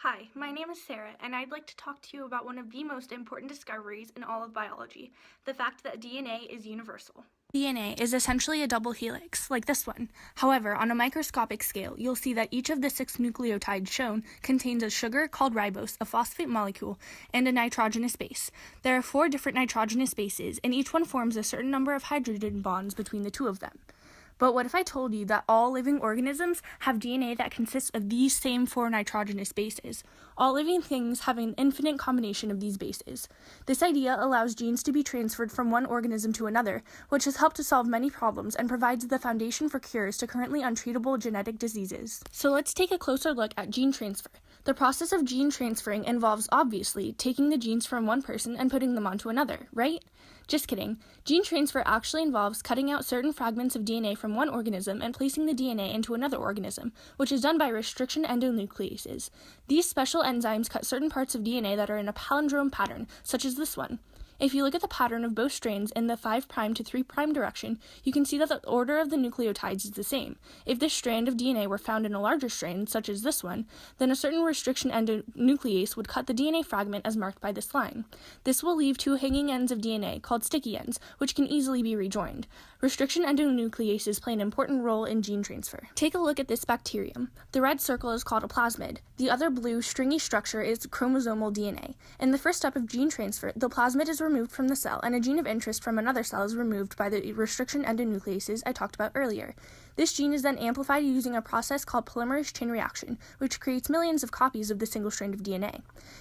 Hi, my name is Sarah, and I'd like to talk to you about one of the most important discoveries in all of biology, the fact that DNA is universal. DNA is essentially a double helix, like this one. However, on a microscopic scale, you'll see that each of the 6 nucleotides shown contains a sugar called ribose, a phosphate molecule, and a nitrogenous base. There are 4 different nitrogenous bases, and each one forms a certain number of hydrogen bonds between the 2 of them. But what if I told you that all living organisms have DNA that consists of these same 4 nitrogenous bases? All living things have an infinite combination of these bases. This idea allows genes to be transferred from one organism to another, which has helped to solve many problems and provides the foundation for cures to currently untreatable genetic diseases. So let's take a closer look at gene transfer. The process of gene transferring involves, obviously, taking the genes from one person and putting them onto another, right? Just kidding. Gene transfer actually involves cutting out certain fragments of DNA from one organism and placing the DNA into another organism, which is done by restriction endonucleases. These special enzymes cut certain parts of DNA that are in a palindrome pattern, such as this one. If you look at the pattern of both strands in the 5' to 3' direction, you can see that the order of the nucleotides is the same. If this strand of DNA were found in a larger strand, such as this one, then a certain restriction endonuclease would cut the DNA fragment as marked by this line. This will leave 2 hanging ends of DNA, called sticky ends, which can easily be rejoined. Restriction endonucleases play an important role in gene transfer. Take a look at this bacterium. The red circle is called a plasmid. The other blue, stringy structure is chromosomal DNA. In the first step of gene transfer, the plasmid is removed from the cell, and a gene of interest from another cell is removed by the restriction endonucleases I talked about earlier. This gene is then amplified using a process called polymerase chain reaction, which creates millions of copies of the single strand of DNA.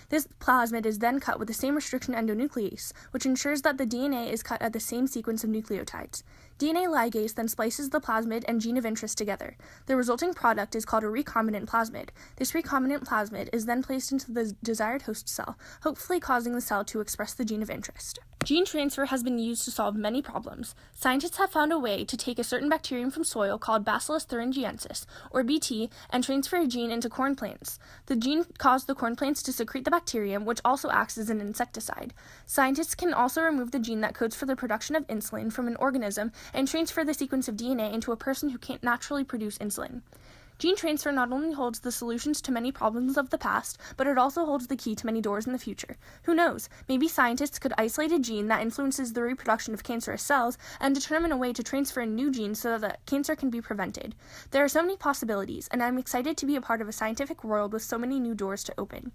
This plasmid is then cut with the same restriction endonuclease, which ensures that the DNA is cut at the same sequence of nucleotides. DNA ligase then splices the plasmid and gene of interest together. The resulting product is called a recombinant plasmid. This recombinant plasmid is then placed into the desired host cell, hopefully causing the cell to express the gene of interest. Gene transfer has been used to solve many problems. Scientists have found a way to take a certain bacterium from soil called Bacillus thuringiensis, or BT, and transfer a gene into corn plants. The gene caused the corn plants to secrete the bacterium, which also acts as an insecticide. Scientists can also remove the gene that codes for the production of insulin from an organism and transfer the sequence of DNA into a person who can't naturally produce insulin. Gene transfer not only holds the solutions to many problems of the past, but it also holds the key to many doors in the future. Who knows? Maybe scientists could isolate a gene that influences the reproduction of cancerous cells and determine a way to transfer a new gene so that cancer can be prevented. There are so many possibilities, and I'm excited to be a part of a scientific world with so many new doors to open.